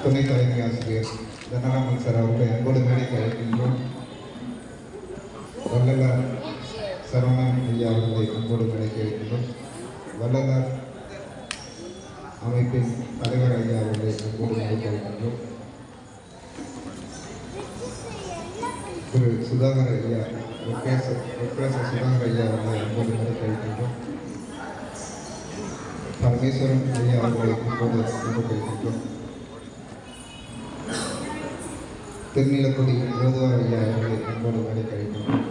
துணை தலைமை ஆசிரியர் தனராமன் சார் அவர்களை அன்போடு மேடைக்கு அழைக்கின்றோம். வள்ளலார் சரவணன் ஐயா அவர்களை அன்போடு மேடைக்கு அழைக்கின்றோம். வள்ளலார் அமைப்பின் தலைவர் ஐயா அவர்களை அன்போடு மேடைக்கு அழைக்கின்றோம். திரு சுதாகர் ஐயா சுதாகர் ஐயா அவர்களை அன்போடு மேடைக்கு அழைக்கின்றோம். பரமேஸ்வரன் ஐயா அவர்களை அன்போடு அழைக்கின்றோம். திருநீலக்குடி யோதுவார் ஐயா அவர்களை அன்போடு மேடைக்கு அழைக்கின்றோம்.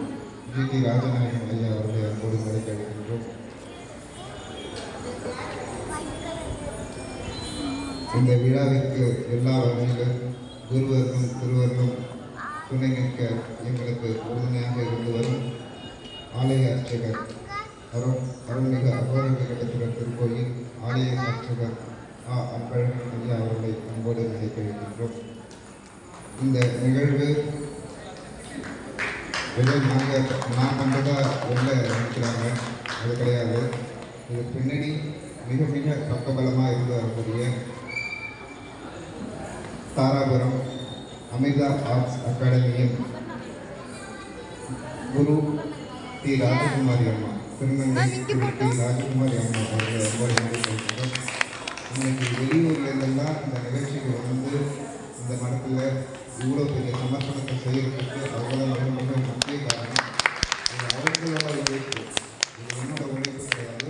ஜி.டி. ராஜநாயகம் ஐயா அவர்களை அன்போடு மேடைக்கு அழைக்கின்றோம். இந்த விழாவிற்கு எல்லா வகையிலும் குருவர்களும் திருவர்களும் துணை நிற்க எங்களுக்கு உறுதுணையாக இருந்து வரும் ஆலய அர்ச்சகர் அருள்மிகு அகோரகடத்துடன் திருக்கோயில் ஆலய அர்ச்சகர் அன்பழகன் ஐயா அவர்களை அன்போடு மேடைக்கு அழைக்கின்றோம். இந்த நிகழ்வு நான் கண்டதாக வெளில நினைக்கிறாங்க, அது கிடையாது. இது பின்னணி மிக மிக பக்கபலமாக இருந்து வரக்கூடிய தாராபுரம் அமிர்தா ஆர்ட்ஸ் அகாடமியின் குரு டி. ராஜகுமாரி அம்மா, திருநெல்வேலி டி. ராஜகுமாரி அம்மா அவர்கள் ரொம்ப நன்றி. இன்னைக்கு வெளியூர்லேருந்தெல்லாம் இந்த நிகழ்ச்சிக்கு வந்து இந்த மடத்தில் இவ்வளோ பெரிய சமர்ப்பணத்தை செய்கிறதுக்கு அவங்களால மிக முக்கிய காரணம் இது அவங்களோட உழைப்பு. இது என்னோட உழைப்பு கிடையாது,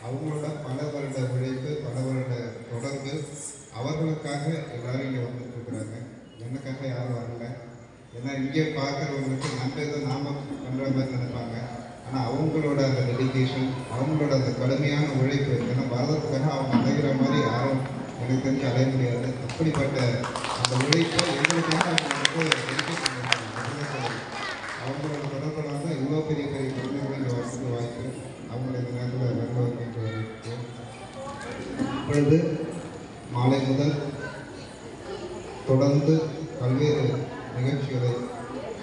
அவங்களோட பல வருட உழைப்பு, பல வருட தொடர்பு. அவர்களுக்காக எல்லாரும் இங்கே வந்துட்டு இருக்கிறாங்க, எனக்காக யாரும் வரல. ஏன்னா இங்கே பார்க்குறவங்களுக்கு நம்ம ஏதோ நாம பண்ணுற மாதிரி நினைப்பாங்க. ஆனால் அவங்களோட அந்த டெடிக்கேஷன், அவங்களோட அந்த கடுமையான உழைப்பு, ஏன்னா வரதுக்காக அவங்க அலைகிற மாதிரி யாரும் எனக்கு தெரிஞ்சு அலைய முடியாது. அப்படிப்பட்ட அந்த உழைப்பை எங்களுக்காக அவங்க அவங்களோட தொடர்புல தான் இவ்வளோ பெரிய பெரிய குழந்தைகள் இங்கே வரதுக்கு வாய்ப்பு. அவங்கள இந்த நேரத்தில் வரவேற்க வரவேற்கிறோம். இப்பொழுது மாலை முதல் தொடர்ந்து பல்வேறு நிகழ்ச்சிகளை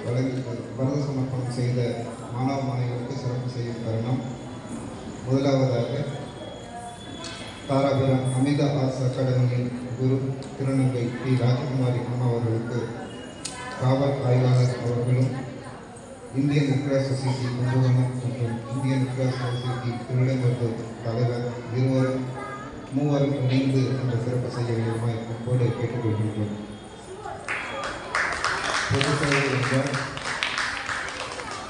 வழங்கி பரத சமர்ப்பணம் செய்த மாணவ மாணவிகளுக்கு சிறப்பு செய்யும் தருணம். முதலாவதாக தாராபுரம் அமிர்தா ஆர்ட்ஸ் அகாடமியின் குரு திருநங்கை டி. ராஜகுமாரி அம்மா அவர்களுக்கு காவல் ஆய்வாளர் அவர்களும் Indian red cross society Kumbakonam மற்றும் இந்தியன் ரெட் கிராஸ் சொசைட்டி திருவிடங்கத்தூர் தலைவர் மூவரும் இணைந்து அந்த சிறப்பு செய்ய வேண்டுமாய் அப்போது கேட்டுக்கொள்கின்றோம். பொதுச்சேவை என்றால்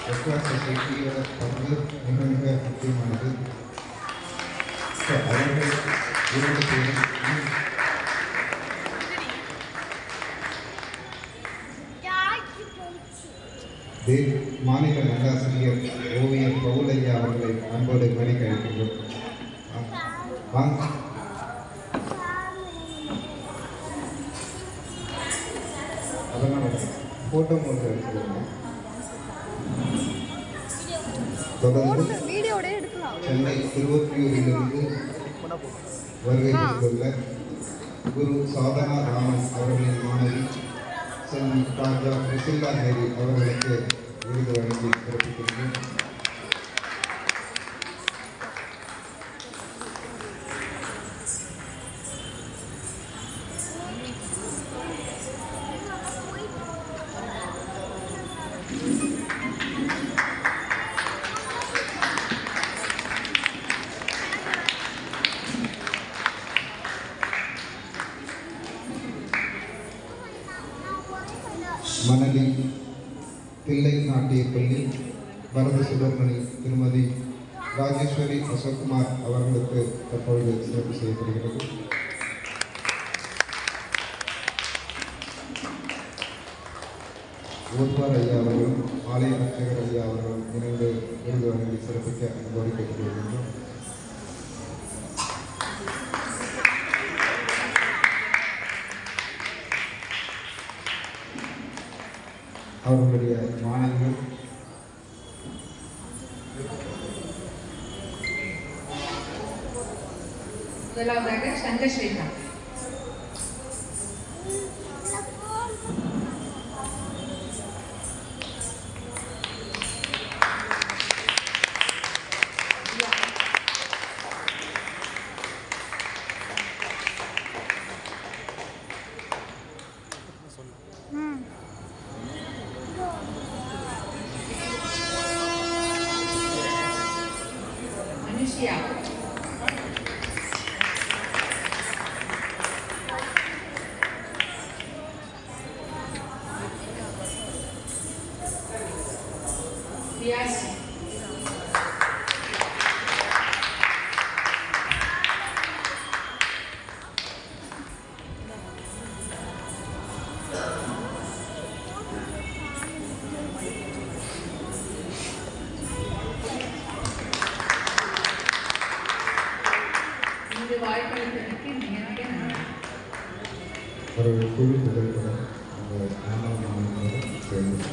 ரெட் கிராஸ் சொசைட்டியோட பங்கு மிக மிக முக்கியமானது. அவர்கள் இரண்டு பேரும் மாநில நல்லாசிரியர் ஓவியர் பவுலையா அவர்களை அன்போடு மேடைக்கு அழைக்கின்றோம். அதெல்லாம் போட்டோ மூலம் எடுத்துக்கோங்க. தொடர்ந்து சென்னை திருவொற்றியூரிலிருந்து வருகை தந்துள்ள குரு சாதனா ராமன் அவர்களின் மாணவி செல்வி ராஜா பிரிசில்லா மேரி அவர்களுக்கு விருது வழங்கி சிறப்பிக்கின்றோம். மணலி பிள்ளை நாட்டிய பள்ளி பரத சுப்பிரமணி திருமதி ராஜேஸ்வரி அசோக்குமார் அவர்களுக்கு தற்பொழுது சிறப்பு செய்யப்படுகிறது. ஓதுவார் ஐயா அவர்களும் ஆலய அர்ச்சகர் ஐயா அவர்களும் இணைந்து விருது வழங்கி சிறப்பிக்க அன்போடு கேட்டுக்கொள்கின்றோம். அவர்களுடைய மாணவர்கள் முதலாவதாக சங்கஸ்ரீகா. நித்யா. Yes. இந்த வாய்ப்பளித்ததற்கு மிக நன்றி. ஒரு குழு புகைப்படம் அந்த மாணவர்களும் சேர்ந்து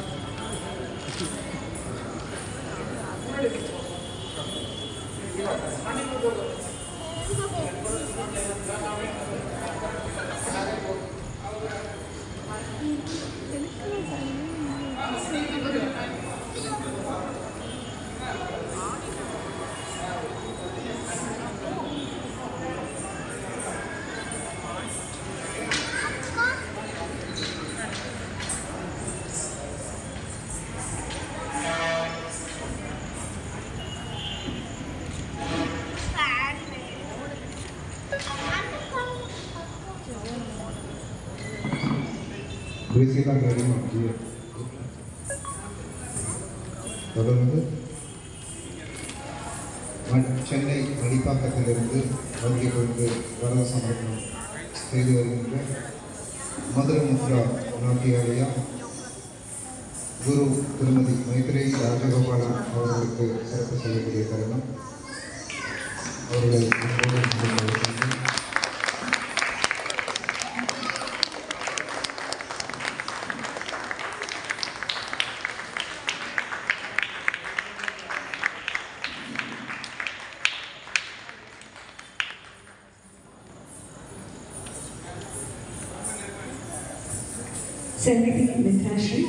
பேசியெல்லாம் வேணுமா தொடர்ந்து சென்னை மடிப்பாக்கத்திலிருந்து வருகை கொண்டு வரத சமர்ப்பணம் செய்து வருகின்ற மதுரமுத்ரா நாட்டியாலயா குரு திருமதி மைத்ரேயி ராஜகோபாலன் அவர்களுக்கு சிறப்பு செய்யக்கூடிய தருணம். அவர்களை Seventy Mithashri.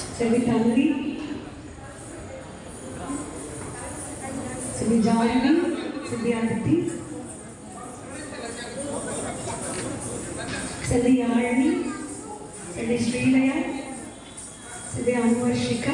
Seventy Tanvi. Seventy Janvi. Seventy Aditi. Seventy Yarni, Seventy Srilaya, Seventy Anvarshika,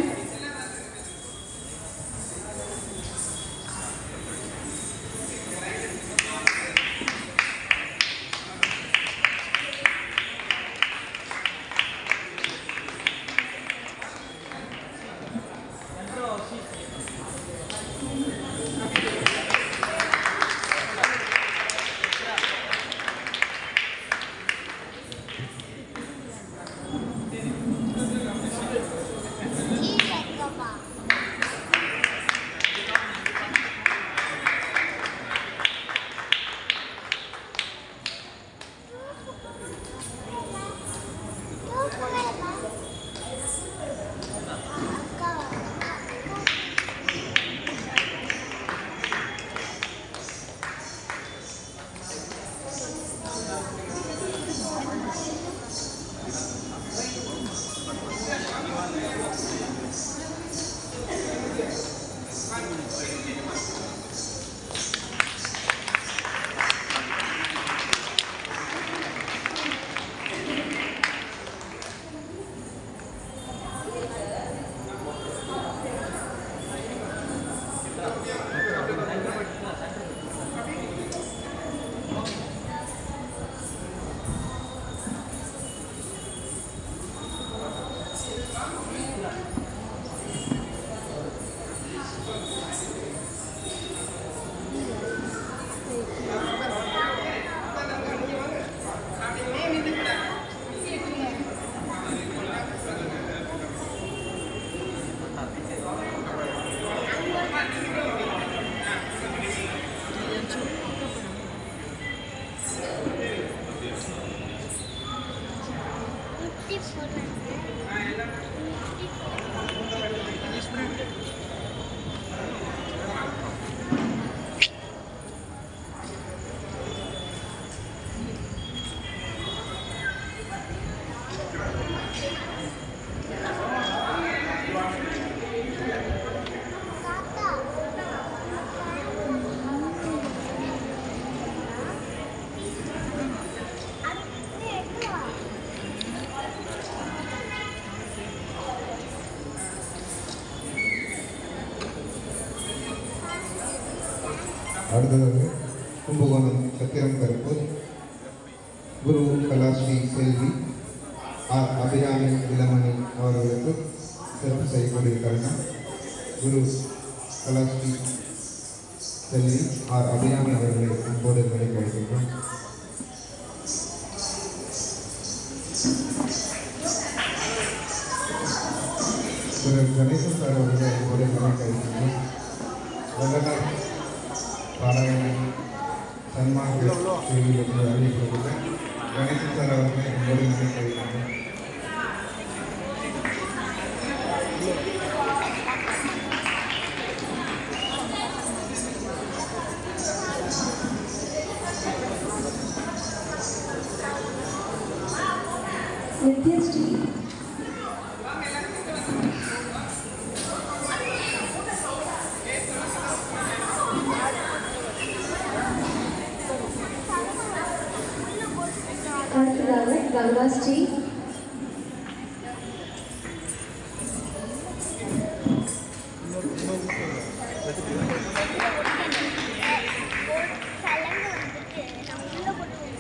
அடுத்ததாக கும்பகோணம் சத்திரம் கருப்பூர் குரு கலாஸ்ரீ செல்வி ஆர் அபிராமி இளமணி அவர்களுக்கு சிறப்பு செய்யக்கூடிய தருணம். குரு கலாஸ்ரீ செல்வி ஆர் அபிராமி அவர்களை அன்போடு நிலைக்கு அழைக்கின்றோம். திரு கணேசன் சார் அவர்களை அன்போடு நிலைக்கு அழைக்கின்றோம். வல்லனர் பாராயணம் சன்மார்க்க சேவையில் அறிவிக்கப்பட்ட கணேசன் சார் அவர்களை அன்போடு நிலைக்கு அழைக்கின்றோம். நித்யஸ்ரீ அடுத்ததாக கங்காஸ்ரீ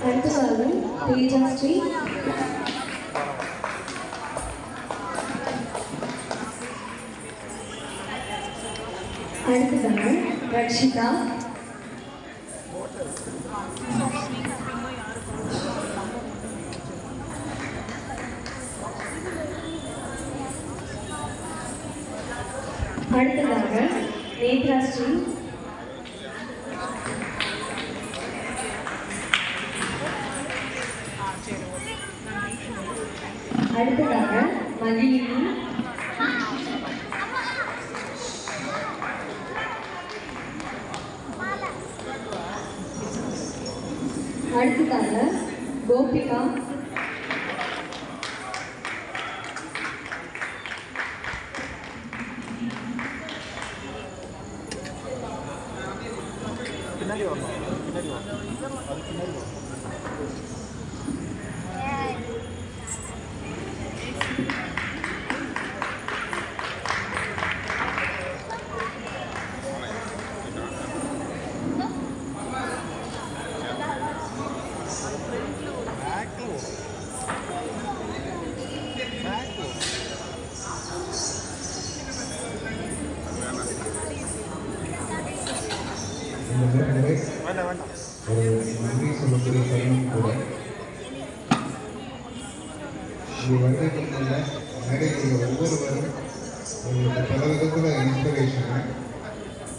அடுத்ததாக தேஜாஸ்ரீ அடுத்ததாக ரக்ஷிதா அடுத்ததாக நேத்ராஸ்ரீ அடுத்ததாக மகிழினி அடுத்ததாக கோபிகா ஒரு நன்றி சொல்லக்கூடிய தருணம் கூட. இங்கே வருடத்தில் மேடையில் ஒவ்வொருவரும் உங்களுக்கு பல விதத்தில் இன்ஸ்பிரேஷனு.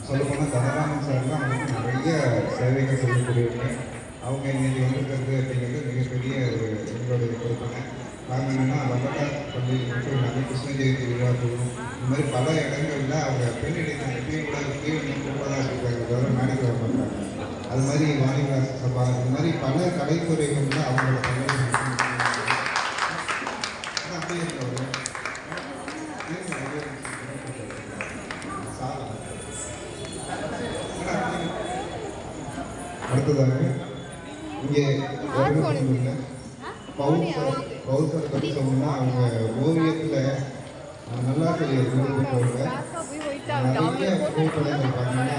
சொல்லப்போனால் தனராமன் சார்லாம் வந்து நிறைய சேவைகள் செய்யக்கூடியவங்க. அவங்க இன்றைக்கி வந்திருக்கிறது அப்படிங்கிறது மிகப்பெரிய ஒரு எங்களுடைய பொறுப்புங்க. காரணம் என்னென்னா வல்லக்கார் பள்ளி மற்றும் நிறைய கிருஷ்ண ஜெயந்தி விழாக்களும் இந்த மாதிரி பல இடங்களில் அவங்க பெண்ணிடைத்தாங்க எப்பயும் கூட தீவிரம் கூடதான் இருக்காங்க, தவிர மேடைக்கு வர மாட்டாங்க. அது மாதிரி வாணிவாச சபா இந்த மாதிரி பல கலைத்துறைகளில் அவங்களோட பங்கு அப்படியே இருக்கவர். அடுத்ததாக இங்கே பவுல் சார் பற்றி சொன்னோம்னா அவங்க ஓவியத்தில் நல்லா பெரிய பெற்றவங்க. நிறைய புகைப்படங்கள் பார்த்தீங்கன்னா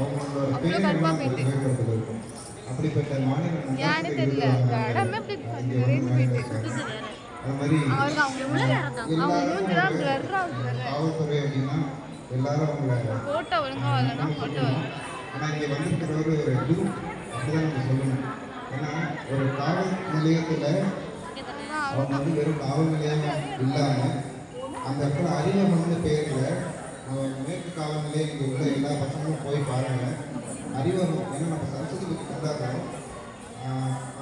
அவங்களோட புகைப்படத்தில் இருக்கும். அப்படிப்பட்ட மாநில அது மாதிரி காவல்துறை அப்படின்னா எல்லாரும் அவங்கள ஆனால் இங்கே வந்திருக்கிறவரு ஒரு குரு அப்படிதான் நம்ம சொல்லணும். ஏன்னா ஒரு காவல் நிலையத்தில் அவங்க வந்து வெறும் காவல் நிலையம் இல்லாமல் அந்த இடத்துல அறிவமன்னு பேரில் மேற்கு காவல் நிலையம் இங்கே உள்ள எல்லா பசங்களும் போய் பாருங்கள். அறிவகம் ஏன்னா நம்ம சரஸ்வதி பற்றி கொண்டாடுறோம்.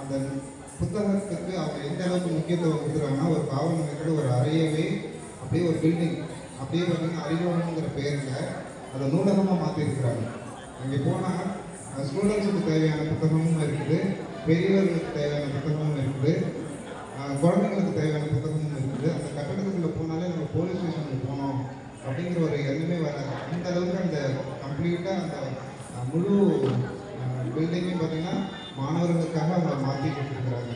அந்த புத்தகத்துக்கு அவங்க எந்த அளவுக்கு முக்கியத்துவம் கொடுக்குறாங்கன்னா ஒரு காவல் நிலையத்தில் ஒரு அறையவே அப்படியே ஒரு பில்டிங் அப்படியே பார்த்தீங்கன்னா அறிவகம்ங்கிற பேரில் அதை நூலகமாக மாற்றிருக்கிறாங்க. அங்கே போனால் ஸ்டூடெண்ட்ஸுக்கு தேவையான புத்தகமும் இருக்குது, பெரியவர்களுக்கு தேவையான புத்தகமும் இருக்குது, குழந்தைங்களுக்கு தேவையான புத்தகமும் இருக்குது. அந்த கட்டடத்துக்குள்ளே போனாலே நம்ம போலீஸ் ஸ்டேஷனுக்கு போனோம் அப்படிங்கிற ஒரு எண்ணமே வராது. அந்த அளவுக்கு அந்த கம்ப்ளீட்டாக அந்த முழு பில்டிங்கையும் பார்த்திங்கன்னா மாணவர்களுக்காக அவங்க மாற்றி கொடுத்துருக்குறாங்க.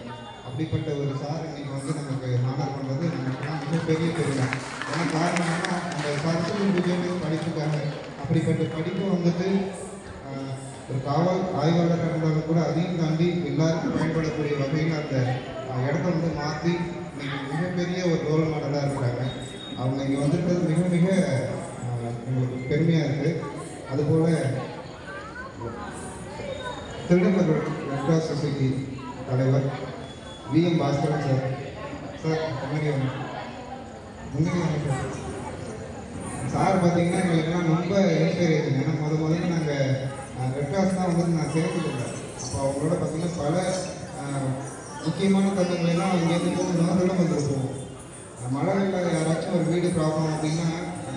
அப்படிப்பட்ட ஒரு சார் இன்னைக்கு வந்து நமக்கு மாணவர் பண்ணுறது நமக்குலாம் மிகப்பெரிய பெருமை. ஏன்னா காரணம் என்னன்னா அந்த சரஸ்வதி பூஜை படிப்புக்காக அப்படிப்பட்ட படிப்பு வந்துட்டு ஒரு காவல் ஆய்வாளராக இருந்தாலும் கூட அதையும் தாண்டி எல்லாருக்கும் பயன்படக்கூடிய வகையில் அந்த இடத்த வந்து மாற்றி இன்னைக்கு மிகப்பெரிய ஒரு ரோல் மாடலாக இருக்கிறாங்க. அவங்க இங்கே வந்துருக்கிறது மிக மிக எங்களுக்கு பெருமையாக இருக்குது. அதுபோல் திருடமர் ரெட் கிராஸ் சொசைட்டி தலைவர் விஎம் பாஸ்கரன் சார். சார் முன்னாடி சார் பார்த்தீங்கன்னா எங்களுக்கெல்லாம் ரொம்ப இன்ஸ்பைரேஷன். ஏன்னா முதல்ல நாங்கள் ரெட் கிராஸ் தான் வந்துட்டு நான் சேர்த்துருக்கேன். அப்போ அவங்களோட பார்த்தீங்கன்னா பல முக்கியமான தருணங்கள்லாம் அங்கேருந்து போகணும் வந்துருப்போம். மழையில் யாராச்சும் ஒரு வீடு ப்ராப்ளம் அப்படின்னா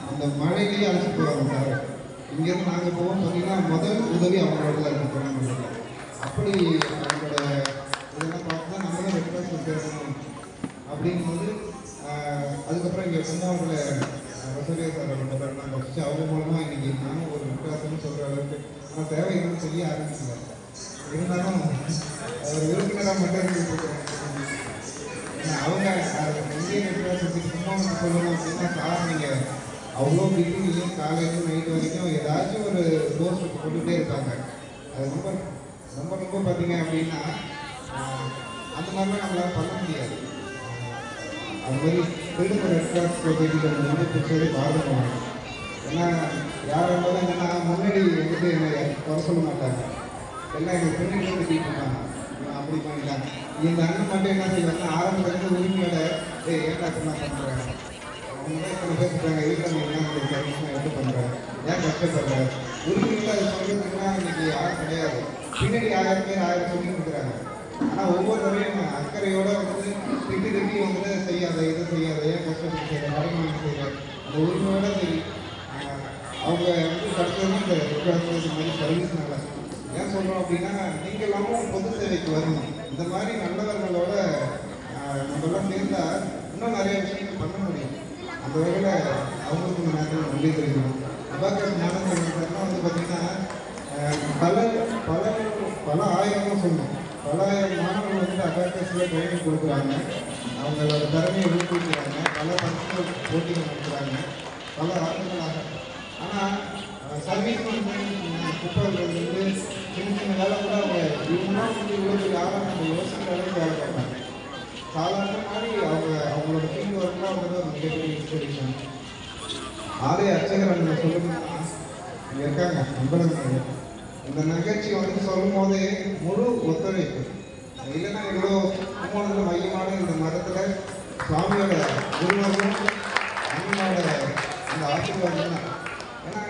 அந்த மழையிலேயே அழைச்சிட்டு போவாங்க சார். இங்கேருந்து நாங்கள் போவோம் பார்த்தீங்கன்னா முதல் உதவி அவங்களோட தான் இருக்கு திருவண்ணாமலை. அப்படி அவங்களோட இதெல்லாம் பார்த்து தான் நம்மளும் ரெட் கிராஸ் சேர்க்கணும் அப்படிங்கும்போது அதுக்கப்புறம் இங்கே கும்பகோணத்தில் வசூலியா சார் நான் ஃபஸ்ட்டு அவங்க மூலமாக இன்றைக்கி நானும் ஒரு ரெட் கிராஸ்ன்னு சொல்கிற அளவுக்கு ஆனால் தேவைன்னு சொல்லி ஆரம்பிச்சுங்க. இருந்தாலும் ஒரு விருந்தினராக மட்டும் இருந்துருக்கிறேன். அவங்க இந்தியன் ரெட் கிராஸ் கும்பகோணம் சொல்லணும் அப்படின்னா சார் நீங்கள் அவ்வளோ பிஸிலையும் காலையிலும் நைட்டு வரைக்கும் ஏதாச்சும் ஒரு கோர்ஸ் கொண்டுகிட்டே இருப்பாங்க. அது ரொம்ப ரொம்ப ரொம்ப பார்த்தீங்க அப்படின்னா அந்த மாதிரிலாம் நம்மளால் பண்ண முடியாது. அது மாதிரி திருப்பூர் ரெட் கிராஸ் சொசைட்டிக்கு ரொம்ப பிடிச்சது பாருங்க. ஏன்னா யாராக இருந்தாலும் என்னென்னா முன்னாடி வந்துட்டு என்னை குறை சொல்ல மாட்டாங்க. எல்லாம் எங்களுக்கு பின்னாடி கட்டிட்டு இருக்காங்க. அப்படி பண்ணிட்டாங்க. இந்த அண்ணன் மட்டும் என்ன செய்வாங்கன்னா ஆரம்பத்துலேருந்து உரிமையோட ஏன்டா இப்படிலாம் பண்ணுறாங்க அவங்க இப்போ பேசிட்டாங்க. வீட்டில் நீங்கள் என்ன சர்வீஸ்லாம் எடுத்து பண்ணுறேன் ஏன் கஷ்டப்படுறேன் உரிமையில் அது சொல்கிறதுக்குலாம் இன்றைக்கி யாரும் கிடையாது. பின்னாடி 1000 பேர் 1000 சொல்லி கொடுக்குறாங்க. ஆனால் ஒவ்வொரு தடையும் அக்கறையோடு வந்து திட்டி வந்துட்டு செய்யாத இதை செய்யாத ஏன் கஷ்டப்பட்டு செய்கிற கடமை செய்கிற அந்த உரிமையோட சரி அவங்க வந்து கஷ்டம் இந்த இது மாதிரி சர்வீஸ்னால ஏன் சொல்கிறோம் அப்படின்னா நீங்கள் எல்லாமும் பொது சேவைக்கு வரணும். இந்த மாதிரி நல்லவர்களோட நம்மளாம் சேர்ந்தால் இன்னும் நிறைய விஷயங்கள் பண்ண முடியும். அந்த வகையில் அவங்களுக்கு இந்த நேரத்தில் நன்றி தெரிவிக்கணும். அபாக்கஸ் மாணவர்கள்லாம் வந்து பார்த்திங்கன்னா பல ஆயிரம்னு சொல்லணும். பல ஆயிரம் மாணவர்கள் வந்து அபாக்கஸில் ட்ரைனிங் கொடுக்குறாங்க. அவங்களோட திறமையை ஊக்குவிக்கிறாங்க. பல பரிசுகள் போட்டிகள் நடத்துகிறாங்க பல ஆண்டுகளாக. ஆனால் சர்வீஸ் வந்து குப்பைகள்லேருந்து சின்ன சின்ன வேலை கூட அவங்க இவங்களாம் வந்து இவ்வளோ பெரிய ஆளாக நம்ம யோசிக்கிற அளவுக்கு வேலை பார்ப்பாங்க. சாதாரண மாதிரி அவங்களோட ஃபீல்டு ஒர்க்லாம் வந்து ஒரு மிகப்பெரிய இன்ஸ்பிரேஷன். ஆலய அர்ச்சகர் சொல்லணும்னா இங்கே இருக்காங்க நண்பர்கள். இந்த நிகழ்ச்சி வந்து சொல்லும் போதே முழு ஒத்துழைப்பு. இல்லைன்னா இவ்வளோ கும்பகோணத்தில் மையமான இந்த மதத்தில் சுவாமியோட குருவரும் அண்ணனோட அந்த ஆசீர்வாதம் தான். ஏன்னா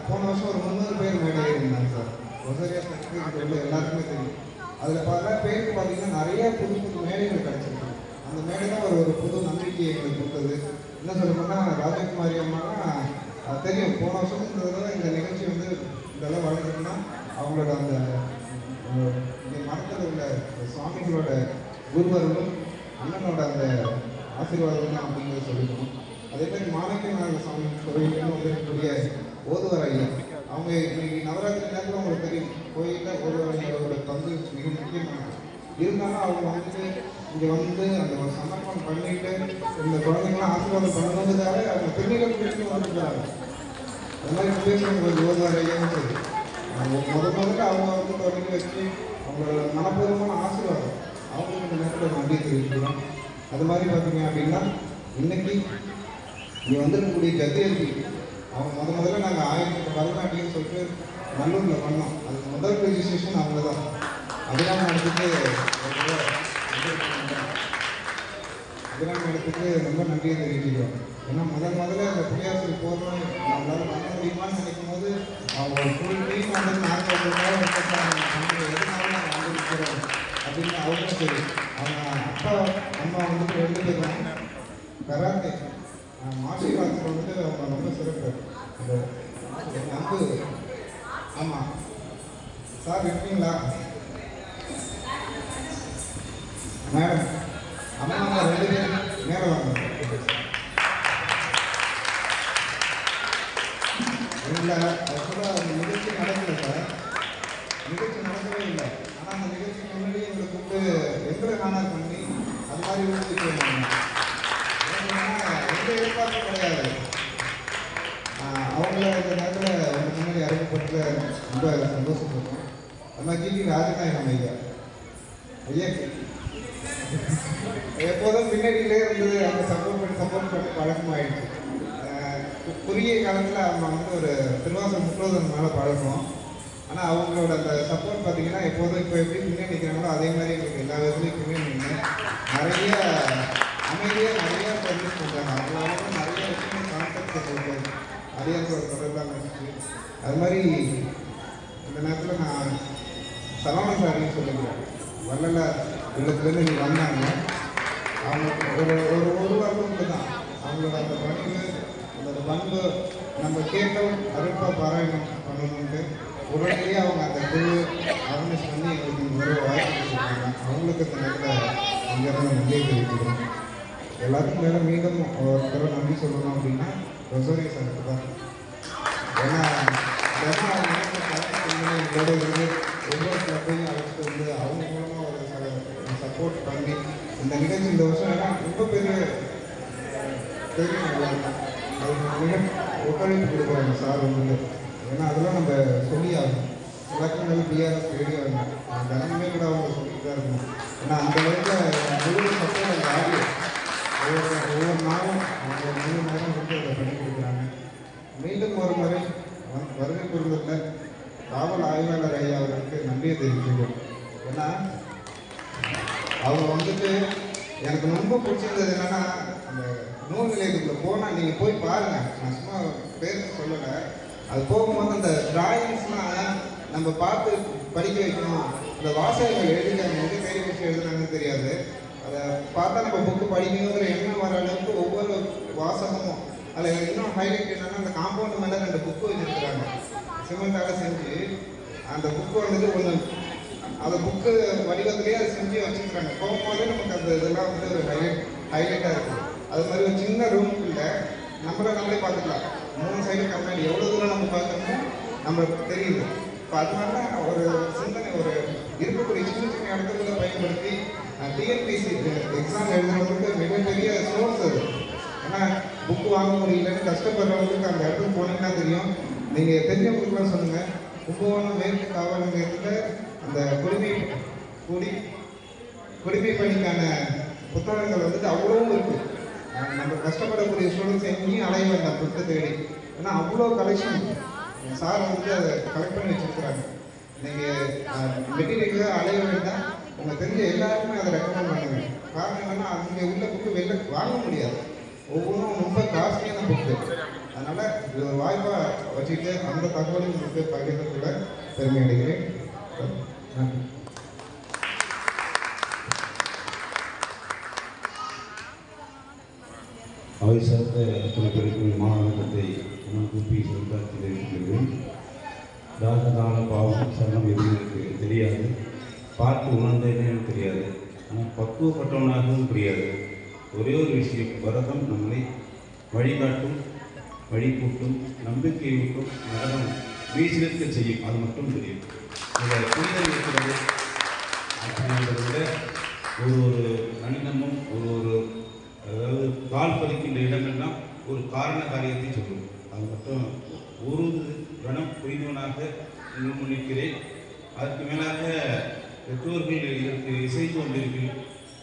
போன வருஷம் ஒரு 300 பேர் மேடை இருந்தாங்க சார். வசதியா சக்தி எல்லாருக்குமே தெரியும். அதில் பல பேருக்கு பார்த்தீங்கன்னா நிறைய புது புது மேடைகள் கிடச்சிருக்கு. அந்த மேடை தான் ஒரு புது நம்பிக்கையை எங்களுக்கு கொடுத்தது. என்ன சொல்லணும்னா ராஜகுமாரி அம்மாலாம் தெரியும். போன வருஷம் இந்த நிகழ்ச்சி வந்து இதெல்லாம் வளர்க்கணும்னா அவங்களோட அந்த மனத்தில் உள்ள சுவாமிகளோட குருவர்களும் அண்ணனோட அந்த ஆசீர்வாதம் தான் அப்படிங்கிறத சொல்லிக்கணும். அதே மாதிரி மாணிக்கநாத சுவாமி கோயிலும் இருக்கக்கூடிய ஓதுவர் ஐயா அவங்க இன்னைக்கு நவராத்திரி நேரத்தில் அவங்களுக்கு தெரியும் கோயிலில் ஓதுவர் ஐயாவோட பங்கு மிக முக்கியமானது. இருந்தாலும் அவங்க வந்துட்டு இங்கே வந்து அந்த ஒரு சமர்ப்பணம் பண்ணிட்டு இந்த குழந்தைங்களாம் ஆசீர்வாதம் பண்ணுறதுக்காக அவங்க பெண்ணிகள் பிடிச்சி வந்துருக்காங்க. அது மாதிரி பேசுகிறவங்களுக்கு ஓதுவர் ஐயாவும் சரி முதல்ல அவங்க வந்து தொடங்கி வச்சு அவங்களோட மனப்பூர்வமான ஆசீர்வாதம் அவங்களுக்கு இந்த நேரத்தில் நன்றி தெரிவிக்கிறோம். அது மாதிரி பார்த்தீங்க அப்படின்னா இன்னைக்கு இங்கே வந்துருக்கக்கூடிய ஜத்தியர்த்தி அவங்க முதல்ல நாங்கள் 1000 பரதநாட்டியம்னு சொல்லிட்டு நல்லூரில் பண்ணோம். அதுக்கு முதல் ரெஜிஸ்ட்ரேஷன் அவங்க தான். அபிராம இடத்துக்கு ரொம்ப நன்றியை தெரிவிக்கிறோம். ஏன்னா முதல்ல அந்த புளியாசிரி போகிறோம் நம்மளால் பண்ண முடியுமான்னு நினைக்கும் போது அவங்க ஒரு ஃபுல் டீம் வந்து நாங்கள் எதுனாலும் வந்துருக்கிறோம் அப்படின்னு அவங்களும் சரி. அவங்க அப்பா அம்மா வந்துட்டு 2 பேரும் கராத்தே மார்ஷியல் ஆர்ட்ஸில் வந்துட்டு அவங்க ரொம்ப சிறப்பு. அந்த அன்பு ஆமாம் சார் இருக்கீங்களா மேடம்? அம்மா 2 பேரும் மேலே வாங்க. இல்லை ஆக்சுவலாக அந்த நிகழ்ச்சி நடக்கலை சார். நிகழ்ச்சி நடக்கவே இல்லை. ஆனால் அந்த நிகழ்ச்சிக்கு முன்னாடி எங்களுக்கு வந்து எங்களை காணாது பண்ணி அது மாதிரி ஊழிச்சு எந்த எதிர்பார்ப்பும் கிடையாது. அவங்கள இந்த நேரத்தில் சப்போர்ட்டில் ரொம்ப சந்தோஷப்படுறோம். அது மாதிரி ஜிவி ராஜநாயகம் ஐயா எப்போதும் பின்னாடியிலே இருந்து அவங்க சப்போர்ட் பண்ணி பழக்கமாயிடுச்சு. குறுகிய காலத்தில் அவங்க வந்து ஒரு திருவாசகம் முற்றோதனால பழக்கம். ஆனால் அவங்களோட அந்த சப்போர்ட் பார்த்தீங்கன்னா எப்போதும் இப்போ எப்படி பின்னாடி நிற்கிறாங்களோ அதே மாதிரி எங்களுக்கு எல்லா விதத்துலையும் பின்னாடி நின்று நிறைய அமைதியாக நிறையா சர்வீஸ் பண்ணுறாங்க. அவங்களால நிறைய விஷயங்கள் கான்செப்ட் சொல்லுவாங்க, நிறைய தொடர்பாக நினச்சி. அது மாதிரி இந்த நேரத்தில் நான் சரவண சாரின்னு சொல்லிக்கிறேன். வள்ளலார் இல்லத்துலேருந்து நீ வந்தாங்க. அவங்க ஒரு வாரத்துக்குள்ள தான் அவங்களோட அந்த பணிவு அந்த பண்பு நம்ம கேட்டோம் அருப்பா பாராயணம் பண்ணணுன்ட்டு உடனடியே அவங்க அந்த குழு அவேர்னஸ் பண்ணி எங்களுக்கு இந்த மாதிரி வாய்ப்பு கொடுத்துருக்காங்க. அவங்களுக்கு இந்த நேரத்தில் இங்கேருந்து நன்றியை தெரிவிக்கிறோம். எல்லாத்துக்கும் மேலே மீண்டும் ஒரு தடவை நன்றி சொல்லணும் அப்படின்னா ரொசோரி சாருக்கு தான். ஏன்னா எங்களோட இருந்து ஒவ்வொரு கிளப்பையும் அழைச்சிட்டு வந்து அவங்க மூலமாக ஒரு சப்போர்ட் பண்ணி இந்த நிகழ்ச்சி இந்த வருஷம் ஏன்னா ரொம்ப பெரிய மிக ஒத்துழைப்பு கொடுக்குறாங்க சார் வந்து. ஏன்னா அதெல்லாம் நம்ம சொல்லி ஆகணும். எல்லாத்தையும் மேலே பிஆர்எஸ் ரேடியோ ஆகணும். தினமே கூட அவங்க சொல்லிட்டு தான் இருக்கணும். ஏன்னா அந்த அளவுக்கு முழு சப்போர்ட் அந்த ஆடியோ ஒவ்வொரு நாளும் அவங்க 3 நேரம் வந்து அதை பண்ணி கொடுக்குறாங்க. மீண்டும் ஒரு முறை வருகை புரிந்துள்ள காவல் ஆய்வாளர் ஐயா அவர்களுக்கு நன்றியை தெரிவிக்கிறோம். ஏன்னா அவங்க வந்துட்டு எனக்கு ரொம்ப பிடிச்சிருந்தது என்னென்னா அந்த நூல் நிலையத்துக்குள்ளே போனால் நீங்கள் போய் பாருங்கள். நான் சும்மா பேருக்கு சொல்லலை. அது போகும்போது அந்த டிராயிங்ஸ்லாம் நம்ம பார்த்து படிக்க வைக்கணும். அந்த வாசகங்கள் எழுதிக்காங்க எங்கே கை வச்சு எழுதுனாங்கன்னு தெரியாது. அதை பார்த்தா நம்ம புக்கு படிக்கணுங்கிற எண்ணம் வர அளவுக்கு ஒவ்வொரு வாசகமும் அதில் இன்னும் ஹைலைட் என்னென்னா அந்த காம்பவுண்டு மேலே 2 புக்கு வச்சுருக்குறாங்க. சிமெண்டால் செஞ்சு அந்த புக்கு வந்துட்டு ஒன்று அந்த புக்கு வடிவத்திலேயே அதை செஞ்சு வச்சுருக்குறாங்க. போகும்போதே நமக்கு அந்த இதெல்லாம் வந்து ஒரு ஹைலைட்டாக இருக்குது. அது மாதிரி ஒரு சின்ன ரூமுக்குள்ள நம்மளே பார்த்துக்கலாம். 3 சைடு கண்ணாடி எவ்வளோ தூரம் நம்ம பார்க்கணுமோ நம்மளுக்கு தெரியுது. இப்போ அதனால ஒரு சிந்தனை ஒரு இருக்கக்கூடிய சின்ன இடத்துல பயன்படுத்தி டிஎன்பிசி எக்ஸாம் எழுதுறவங்களுக்கு மிகப்பெரிய சோர்ஸ் அது. ஏன்னா புக்கு வாங்க முடியலன்னு கஷ்டப்படுறவங்களுக்கு அந்த இடத்துக்கு போனீங்கன்னா தெரியும். நீங்கள் தெரிஞ்சவங்களுக்குலாம் சொல்லுங்கள். கும்பகோணம் மேற்கு காவல் நிலையத்தில் அந்த குடிமை பணிக்கான புத்தகங்கள் வந்துட்டு அவ்வளோவும் இருக்குது. நம்ம கஷ்டப்படக்கூடிய ஸ்டூடெண்ட்ஸ் எங்கேயும் அலைய வேண்டாம் புத்தகத்தை தேடி. ஏன்னா அவ்வளோ கலெக்ஷன் சார் வந்துட்டு அதை கலெக்ட் பண்ணி வச்சுருக்குறாங்க. நீங்கள் மெட்டீரியலாக அலைய வேண்டாம். உங்களுக்கு தெரிஞ்ச எல்லாருக்குமே அதை ரெக்கமெண்ட் பண்ணுங்க. காரணம் என்னென்னா அங்கே உள்ள புக்கு வெளில வாங்க முடியாது. ஒவ்வொன்றும் ரொம்ப காஸ்ட்லியான புக்கு. அதனால் இது ஒரு வாய்ப்பாக வச்சுட்டு அந்த தகவலையும் உங்களுக்கு பகிர்ந்துக்குள்ள பெருமை அடைகிறேன். நன்றி. அவை சார்ந்த அத்தனை பேருக்கும் மாணவத்தை நான் கூப்பி சொல்லித்தாக்கி தெரிவித்துள்ளேன். ராகதான பாவம் சரணம் எதுவும் எனக்கு தெரியாது. பார்த்து உணர்ந்தேன்னு எனக்கு தெரியாது. ஆனால் பக்குவப்பட்டவனாகவும் புரியாது. ஒரே ஒரு விஷயம், பரதம் நம்மளை வழிகாட்டும், வழிகூட்டும், நம்பிக்கையூட்டும், நடனம் வீசிருக்க செய்யும். அது மட்டும் தெரியும். இதில் புரிதல் இருக்கிறது அப்படின்றத விட ஒரு கணிதமும் ஒரு அதாவது கால் பதிக்கின்ற இடமெல்லாம் ஒரு காரண காரியத்தை சொல்லும். அது மட்டும் ஒரு கணம் புரிந்தவனாக இன்னும் முன்னிற்கிறேன். அதற்கு மேலாக பெற்றோர்கள் இதற்கு இசைத்து வந்தீர்கள்.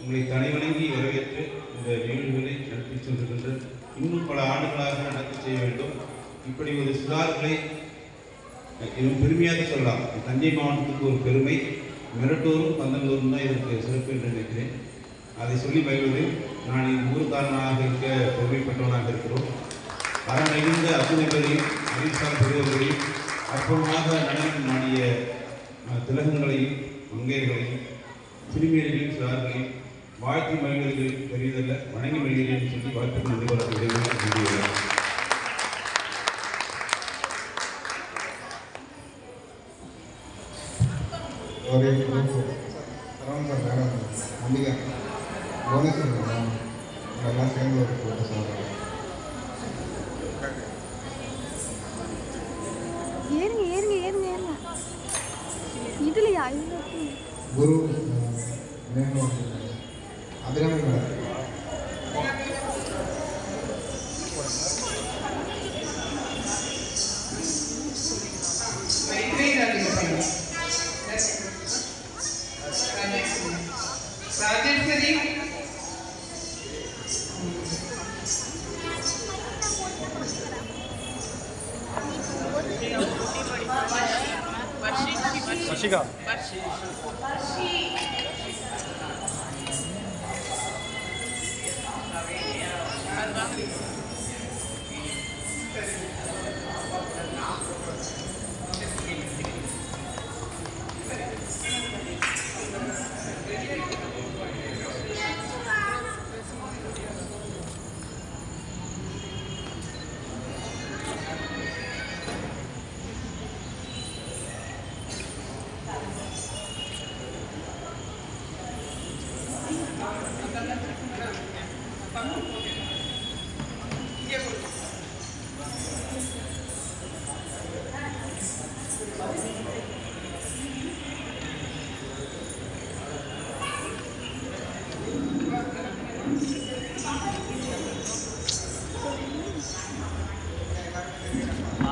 உங்களை தனிவணங்கி வரவேற்று இந்த நிகழ்வுகளை நடத்தி சென்றிருக்கின்ற இன்னும் பல ஆண்டுகளாக நடத்தி செய்ய வேண்டும். இப்படி ஒரு சிறார்களை இன்னும் பெருமையாக சொல்லலாம். தஞ்சை மாவட்டத்துக்கு ஒரு பெருமை. மிரட்டூரும் பந்தங்களூரும் தான் இதற்கு சிறப்பு என்று நினைக்கிறேன். அதை சொல்லி மகிழ்வதில் நான் ஊருக்காரனாக இருக்க பெருமைப்பட்டவனாக இருக்கிறோம். அறம் மிகுந்த அத்துணை பேரையும் அறிவிசார் பெரியவர்களையும் அற்புதமாக நடனம் ஆடிய திலகங்களையும் மங்கையர்களையும் சிறுமியர்களையும் சிறார்களையும் வாழ்த்து மகிழ்வதில் பெரியதல்ல வணங்கி மகிழ்கிறேன் சொல்லி வாழ்த்துக்கு நன்றி வரப்படுகிறேன். சரவணன் சார் மேடம் நம்பிக்கை புவனேஸ்வரன் மேடம் எல்லாம் சேர்ந்து ஒரு போட்டோ சார் ஏறுங்க இதுலையா குரு அபிராமி மேடம் வர்ஷிகா.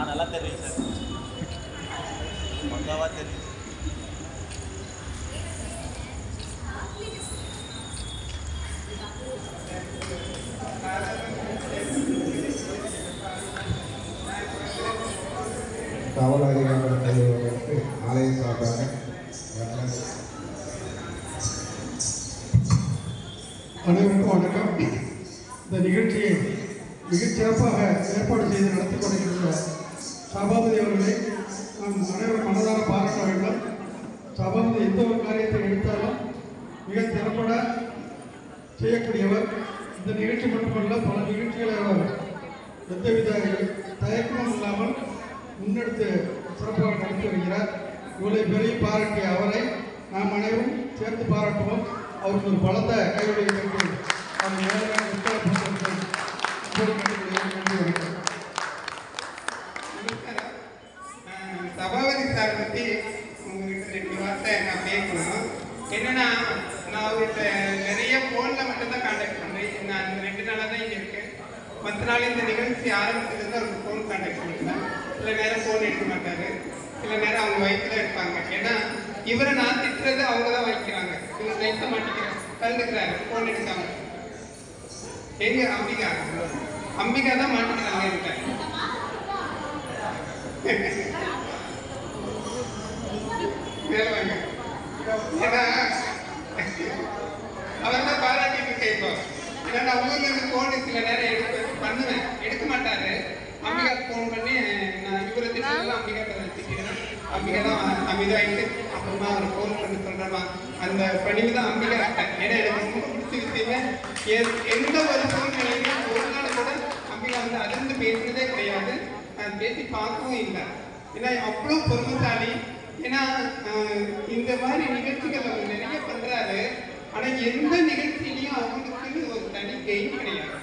நல்லா தெரியும் சார், பக்காவாக தெரியும். காவல் அதிகாரிகள் தலைவர்களுக்கு ஆலய சார்பாக அனைவருக்கும் வணக்கம். இந்த நிகழ்ச்சியை மிகச் சிறப்பாக ஏற்பாடு செய்து நடத்தி கொண்டிருக்கின்ற சபாபதி அவர்களை நாம் அனைவரும் மனதார பாராட்ட வேண்டும். சபாபதி எந்த ஒரு காரியத்தை எடுத்தாலும் மிக திறம்பட செய்யக்கூடியவர். இந்த நிகழ்ச்சி மட்டுமல்ல, பல நிகழ்ச்சிகளை அவர் எந்தவித தயக்கமும் இல்லாமல் முன்னெடுத்து சிறப்பாக நடத்தி வருகிறார். இவ்வளவு பெரிய பாராட்டிய அவரை நாம் அனைவரும் சேர்த்து பாராட்டுவோம். அவருக்கு ஒரு பலத்த கைவிடையை கண்டு அவர் ஏழையான உத்தரப்பட்டிருக்கிறது. சபாபதி சார் பற்றி உங்ககிட்ட 2 வார்த்தை நான் பேசணும். என்னன்னா, நான் அவர்கிட்ட நிறைய ஃபோனில் மட்டும்தான் கான்டாக்ட் பண்ணுறேன். நான் அந்த 2 நாளாக தான் இங்கே இருக்கேன். மற்ற நாள் இந்த நிகழ்ச்சி ஆரம்பிச்சதுலேருந்து அவருக்கு ஃபோன் கான்டாக்ட் பண்ணிருந்தேன். சில நேரம் ஃபோன் எடுக்க மாட்டார், சில நேரம் அவங்க வைஃப் தான் எடுப்பாங்க. ஏன்னா இவரை நான் திட்டுறது அவங்க தான் வைக்கிறாங்க. இவர் நைட்ட மாட்டிக்கிறேன் கலந்துக்கிறாரு, ஃபோன் எடுக்காம. எங்க அம்பிகா தான் மாட்டிக்கிறாங்க என்கிட்ட. ஏன்னா அவர் தான் பாராட்டிட்டு கேட்போம். ஏன்னா நான் ஊர்ல இருந்து ஃபோன் சில நேரம் பண்ணுவேன், எடுக்க மாட்டாரு. அம்பிகா ஃபோன் பண்ணி நான் இவரை திட்டலாம் அம்பிகா திட்டிக்கிறேன். அம்பிகா தான் அமைதியாயிட்டு அப்புறமா அவர் ஃபோன் பண்ணி சொல்றேன். அந்த பணிவு தான் அம்பிகா இருக்கேன். ஏன்னா எனக்கு ரொம்ப பிடிச்ச விஷயமே, எந்த ஒரு சூழ்நிலையிலும் ஒரு நாள் கூட அம்பிகா வந்து அதிர்ந்து பேசுறதே கிடையாது. நான் பேசி பார்க்கவும் இல்லை. ஏன்னா அவ்வளோ பொறுமைசாலி. ஏன்னா இந்த மாதிரி நிகழ்ச்சிகள் அவர் நிறைய பண்றாரு. ஆனா எந்த நிகழ்ச்சியிலையும் அவங்களுக்கு ஒரு தனி கெயின் கிடையாது.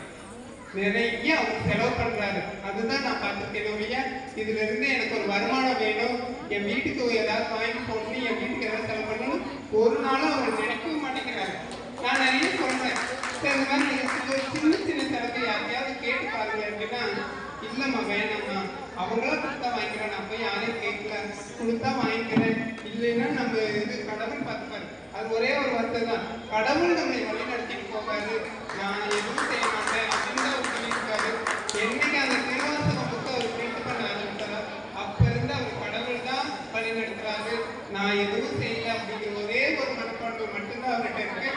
நிறைய அவர் செலவு பண்றாரு. அதுதான் நான் பார்த்துருக்கேன். ஒழிய இதுல இருந்து எனக்கு ஒரு வருமானம் வேணும், என் வீட்டுக்கு ஏதாவது வாங்கி போடணும், என் வீட்டுக்கு ஏதாவது செலவு பண்ணணும் ஒரு நாளும் அவர் நினைக்கவே மாட்டேங்கிறாரு. நான் நிறைய சொல்றேன், இந்த மாதிரி நிகழ்ச்சிக்கு ஒரு சின்ன சின்ன செலவு யாரையாவது கேட்டு பாருங்க அப்படின்னா, இல்லம்மா வேணாம்மா, அவங்களா கொடுத்தா வாங்கிக்கிறேன், நான் போய் யாரையும் கேட்கல, கொடுத்தா வாங்கிக்கிறேன், இல்லைன்னா நம்ம இது கடவுள் பார்த்துப்பாரு. அது ஒரே ஒரு வார்த்தை தான், கடவுள் நம்மளை வழி நடத்திட்டு போகாது, நான் எதுவும் செய்ய மாட்டேன் அப்படின்னு அவர் சொல்லியிருக்காரு. என்னைக்கு அந்த திருவாசகம் புக்கு அவர் பிரிண்ட் பண்ண ஆரம்பித்தாரோ அப்ப இருந்து அவர் கடவுள் தான் வழி நடத்துறாரு, நான் எதுவும் செய்யல அப்படிங்கிற ஒரே ஒரு மனப்பான்மை மட்டும்தான் அவர்கிட்ட இருக்கு.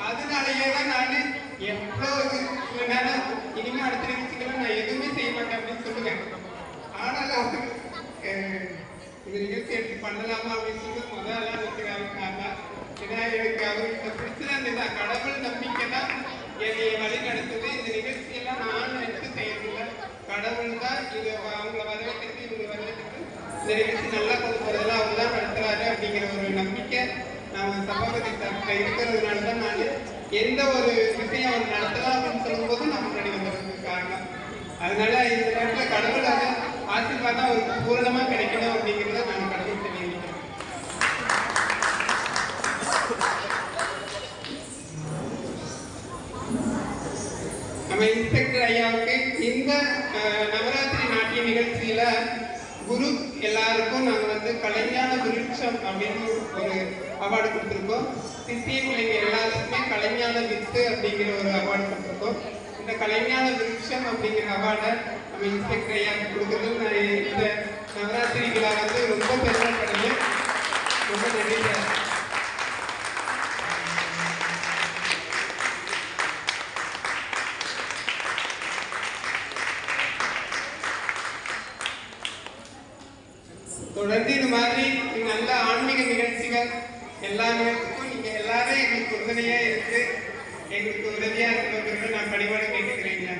அதனாலயே தான் நான் எவ்வளவு சில நேரம் இனிமே அடுத்த நிகழ்ச்சிக்கெல்லாம் நான் எதுவுமே செய்ய மாட்டேன் அப்படின்னு சொல்லுவேன். ஆனாலும் அவர் இந்த நிகழ்ச்சி எடுத்து பண்ணலாமா அப்படின்னு சொல்லி முதல்ல வைக்கிறாரு. ஏன்னா எனக்கு அவருக்கு பிடிச்சது அந்த கடவுள் நம்பிக்கை தான் என்னை வழி நடத்துது. இந்த நிகழ்ச்சியெல்லாம் நான் எடுத்து செய்யறதில்லை, கடவுள் தான் இது அவங்கள வரவேற்கிறது, இவங்க வரவேற்கிறது, இந்த நிகழ்ச்சி நல்லா கொண்டு போறதெல்லாம் அவர் தான் நடத்துறாரு அப்படிங்கிற ஒரு நம்பிக்கை நான் சபாபதி சார்கிட்ட இருக்கிறதுனால தான் நான் எந்த ஒரு விஷயம் அவர் நடத்தலாம் அப்படின்னு சொல்லும்போது நான் முன்னாடி வந்ததுக்கு காரணம். அதனால இந்த நேரத்தில் கடவுள் அதை ஆசீர்வாதம் அவருக்கு பூரணமா கிடைக்கணும் அப்படிங்கிறத நான் கடவுள் தெரிவிக்கிறேன். நம்ம இன்ஸ்பெக்டர் ஐயாவுக்கு இந்த நவராத்திரி நாட்டிய நிகழ்ச்சியில குரு எல்லாருக்கும் நாங்கள் வந்து கலைஞான விருட்சம் அப்படின்னு ஒரு அவார்டு கொடுத்துருக்கோம். சித்திய பிள்ளைங்க எல்லாருக்குமே கலைஞான வித்து அப்படிங்கிற ஒரு அவார்டு கொடுத்துருக்கோம். இந்த கலைஞான விருட்சம் அப்படிங்கிற அவார்டை நம்ம இன்ஸ்பெக்டர் ஐயாவுக்கு கொடுக்குறது நான் இந்த நவராத்திரி விழா வந்து ரொம்ப பெருமைப்படுறேன். ரொம்ப நன்றி சார். தொடர்ந்து இது மாதிரி நல்ல ஆன்மீக நிகழ்ச்சிகள் எல்லா நிகழ்ச்சிக்கும் நீங்க எல்லாரும் எங்களுக்கு உறுதுணையா இருக்கு, எங்களுக்கு உதவியா இருக்கிறவங்க நான் பணிவோடு கேட்டுக்கிறேங்க.